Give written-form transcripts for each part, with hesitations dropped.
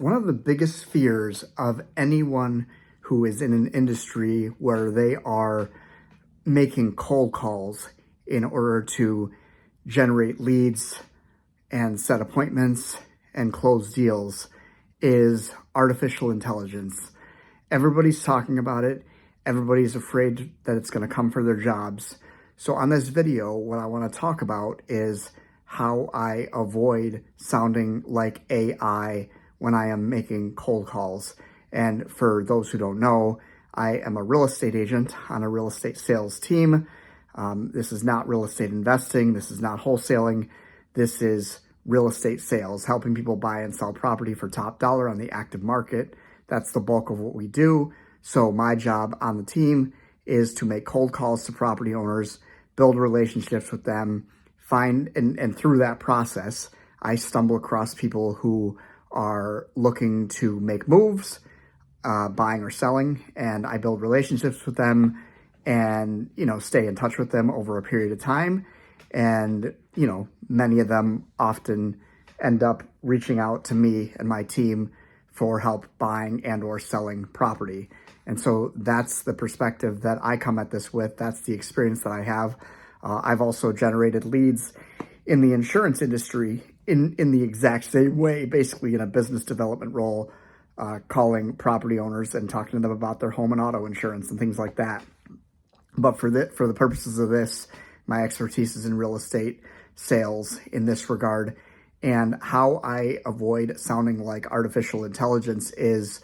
One of the biggest fears of anyone who is in an industry where they are making cold calls in order to generate leads and set appointments and close deals is artificial intelligence. Everybody's talking about it. Everybody's afraid that it's going to come for their jobs. So on this video, what I want to talk about is how I avoid sounding like AI when I am making cold calls. And for those who don't know, I am a real estate agent on a real estate sales team. This is not real estate investing. This is not wholesaling. This is real estate sales, helping people buy and sell property for top dollar on the active market. That's the bulk of what we do. So my job on the team is to make cold calls to property owners, build relationships with them, and through that process, I stumble across people who are looking to make moves, buying or selling, and I build relationships with them and, stay in touch with them over a period of time. And, many of them often end up reaching out to me and my team for help buying and or selling property. And so that's the perspective that I come at this with. That's the experience that I have. I've also generated leads in the insurance industry in the exact same way, basically in a business development role, calling property owners and talking to them about their home and auto insurance and things like that. But for the purposes of this, my expertise is in real estate sales in this regard. And how I avoid sounding like artificial intelligence is,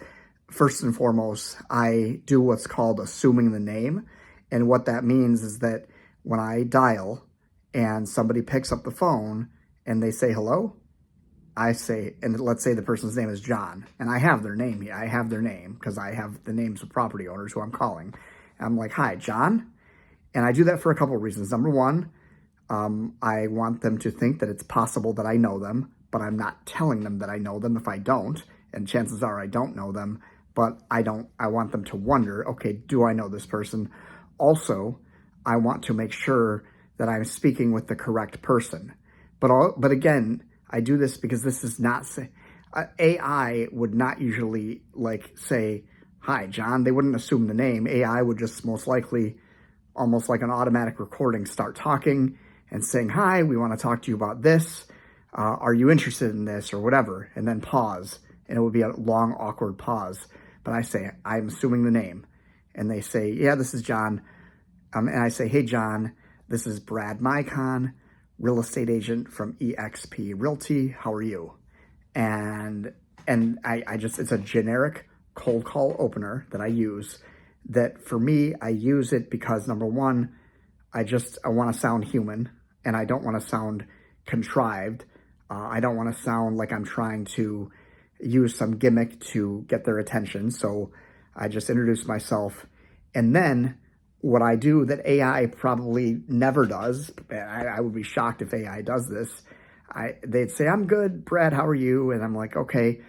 first and foremost, I do what's called assuming the name. And what that means is that when I dial and somebody picks up the phone and they say hello, I say, and let's say the person's name is John, and I have their name here. I have their name because I have the names of property owners who I'm calling. And I'm like, hi, John. And I do that for a couple of reasons. Number one, I want them to think that it's possible that I know them, but I'm not telling them that I know them if I don't. And chances are I don't know them, but I want them to wonder, okay, do I know this person? Also, I want to make sure that I'm speaking with the correct person. But again, I do this because this is not, AI would not usually say, hi, John. They wouldn't assume the name. AI would just most likely, almost like an automatic recording, start talking and saying, hi, we want to talk to you about this. Are you interested in this or whatever? And then pause. And it would be a long, awkward pause. But I say, I'm assuming the name. And they say, yeah, this is John. And I say, hey, John, this is Brad Mycon, real estate agent from eXp Realty. How are you? And I just, it's a generic cold call opener that I use that for me, I use it because number one, I want to sound human and I don't want to sound contrived. I don't want to sound like I'm trying to use some gimmick to get their attention. So I just introduce myself. And then what I do that AI probably never does, I would be shocked if AI does this. They'd say, I'm good, Brad, how are you? And I'm like, okay.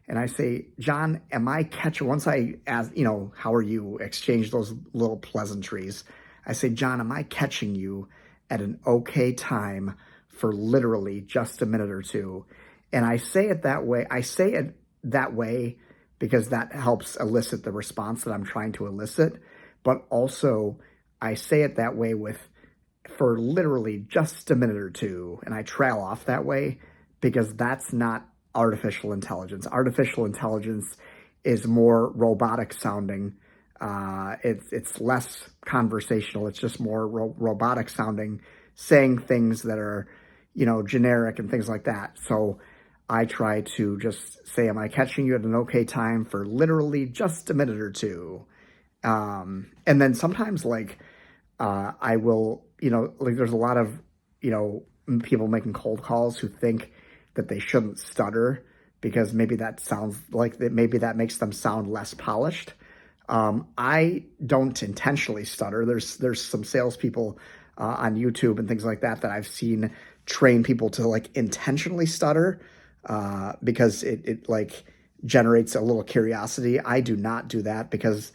And I say, John, once I ask, how are you, exchange those little pleasantries. I say, John, am I catching you at an okay time for literally just a minute or two? And I say it that way. I say it that way because that helps elicit the response that I'm trying to elicit. But also I say it that way for literally just a minute or two. And I trail off that way because that's not artificial intelligence. Artificial intelligence is more robotic sounding. It's less conversational. It's just more robotic sounding, saying things that are, generic and things like that. So I try to just say, am I catching you at an okay time for literally just a minute or two? And then sometimes I will, there's a lot of, people making cold calls who think that they shouldn't stutter because maybe that sounds like that, maybe that makes them sound less polished. I don't intentionally stutter. There's some salespeople on YouTube and things like that I've seen train people to intentionally stutter because it generates a little curiosity. I do not do that because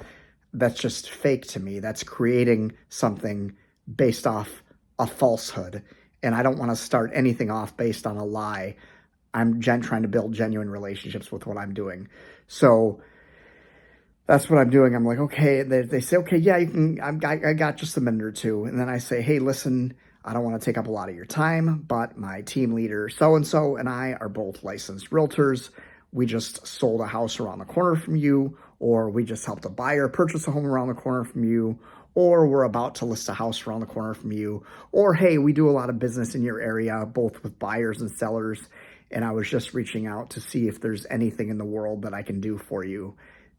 that's just fake to me. That's creating something based off a falsehood. And I don't want to start anything off based on a lie. I'm trying to build genuine relationships with what I'm doing. So that's what I'm doing. I'm like, okay. They say, okay, yeah, you can. I got just a minute or two, and then I say, hey, listen, I don't want to take up a lot of your time, but my team leader so and I are both licensed realtors. We just sold a house around the corner from you, or we just helped a buyer purchase a home around the corner from you, or we're about to list a house around the corner from you, or hey, we do a lot of business in your area, both with buyers and sellers, and I was just reaching out to see if there's anything in the world that I can do for you.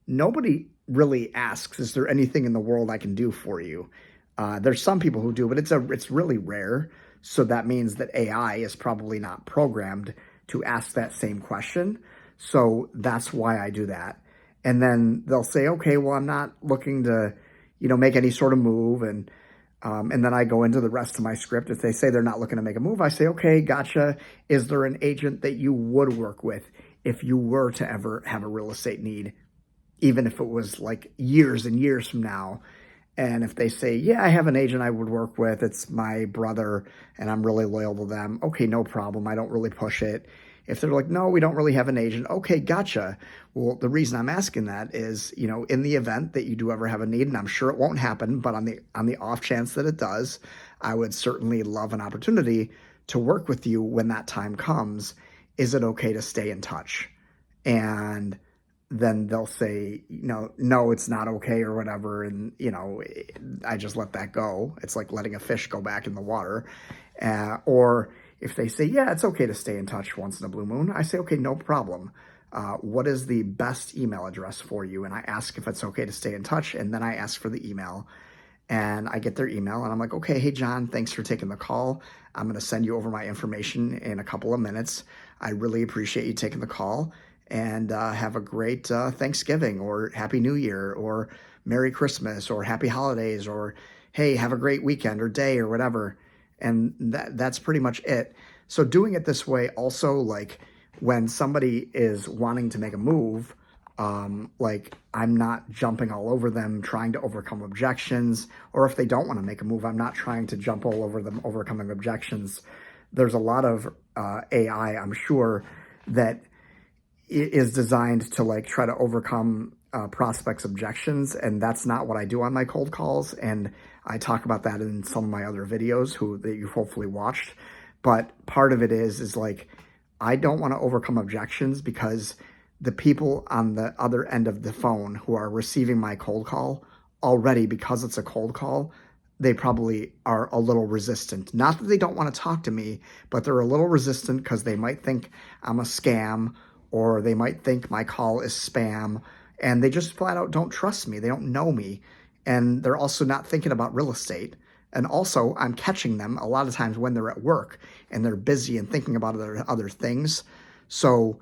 Nobody really asks, is there anything in the world I can do for you? There's some people who do, but it's really rare. So that means that AI is probably not programmed to ask that same question. So that's why I do that. And then they'll say, okay, well, I'm not looking to, make any sort of move. And then I go into the rest of my script. If they say they're not looking to make a move, I say, okay, gotcha. Is there an agent that you would work with if you were to ever have a real estate need, even if it was like years and years from now? And if they say, yeah, I have an agent I would work with, it's my brother and I'm really loyal to them, okay, no problem. I don't really push it. If they're like, no, we don't really have an agent, okay, gotcha. Well, the reason I'm asking that is, in the event that you do ever have a need, and I'm sure it won't happen, but on the off chance that it does, I would certainly love an opportunity to work with you when that time comes. Is it okay to stay in touch? And then they'll say, no, it's not okay or whatever. And, I just let that go. It's like letting a fish go back in the water. Or if they say, yeah, it's okay to stay in touch once in a blue moon, I say, okay, no problem. What is the best email address for you? And I ask if it's okay to stay in touch. And then I ask for the email and I get their email and I'm like, okay, hey, John, thanks for taking the call. I'm going to send you over my information in a couple of minutes. I really appreciate you taking the call. And have a great Thanksgiving or Happy New Year or Merry Christmas or Happy Holidays or hey, have a great weekend or day or whatever. And that's pretty much it. So doing it this way also, like when somebody is wanting to make a move, like I'm not jumping all over them trying to overcome objections, or if they don't want to make a move, I'm not trying to jump all over them overcoming objections. There's a lot of AI, I'm sure, that is designed to like try to overcome prospects' objections, and that's not what I do on my cold calls. And I talk about that in some of my other videos that you've hopefully watched. But part of it is like I don't want to overcome objections because the people on the other end of the phone who are receiving my cold call already, because it's a cold call, they probably are a little resistant. Not that they don't want to talk to me, but they're a little resistant because they might think I'm a scam, or they might think my call is spam, and they just flat out don't trust me. They don't know me, and they're also not thinking about real estate. And also, I'm catching them a lot of times when they're at work and they're busy and thinking about other things. So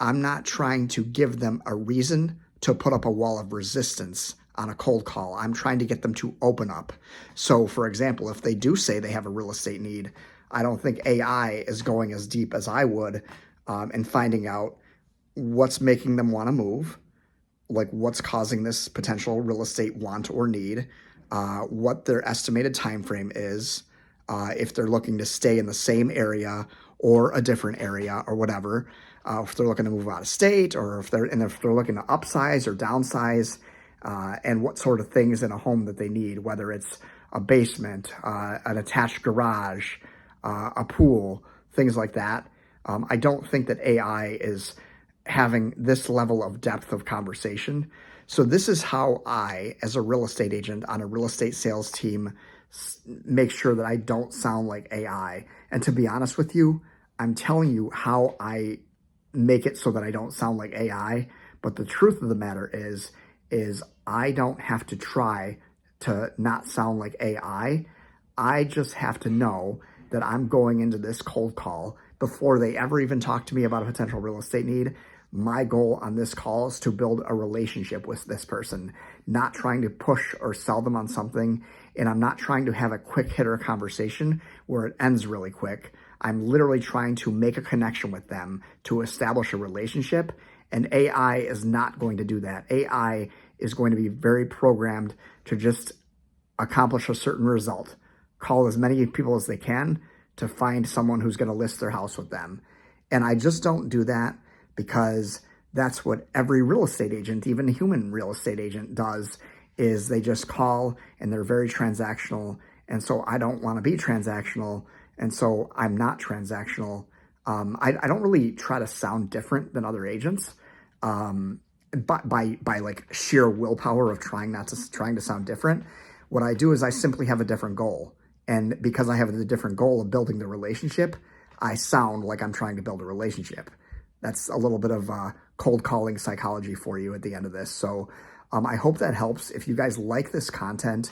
I'm not trying to give them a reason to put up a wall of resistance on a cold call. I'm trying to get them to open up. So, for example, if they do say they have a real estate need, I don't think AI is going as deep as I would and finding out what's making them want to move, like what's causing this potential real estate want or need, what their estimated time frame is, if they're looking to stay in the same area or a different area or whatever, if they're looking to move out of state, or if they're looking to upsize or downsize, and what sort of things in a home that they need, whether it's a basement, an attached garage, a pool, things like that. I don't think that AI is having this level of depth of conversation. So this is how I, as a real estate agent on a real estate sales team, make sure that I don't sound like AI. And to be honest with you, I'm telling you how I make it so that I don't sound like AI. But the truth of the matter is I don't have to try to not sound like AI. I just have to know that I'm going into this cold call before they ever even talk to me about a potential real estate need. My goal on this call is to build a relationship with this person, not trying to push or sell them on something. And I'm not trying to have a quick hitter conversation where it ends really quick. I'm literally trying to make a connection with them to establish a relationship. And AI is not going to do that. AI is going to be very programmed to just accomplish a certain result. Call as many people as they can to find someone who's going to list their house with them. And I just don't do that because that's what every real estate agent, even a human real estate agent, does, is they just call and they're very transactional. And so I don't want to be transactional. And so I'm not transactional. I don't really try to sound different than other agents. By like sheer willpower of trying to sound different. What I do is I simply have a different goal. And because I have the different goal of building the relationship, I sound like I'm trying to build a relationship. That's a little bit of cold calling psychology for you at the end of this. So I hope that helps. If you guys like this content,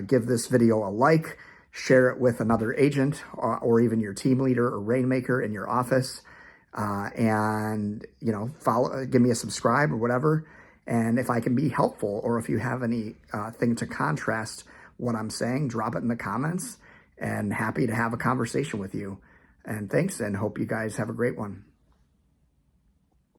give this video a like, share it with another agent or even your team leader or rainmaker in your office. And, you know, give me a subscribe or whatever. And if I can be helpful, or if you have any thing to contrast what I'm saying, drop it in the comments, and happy to have a conversation with you. And thanks, and hope you guys have a great one.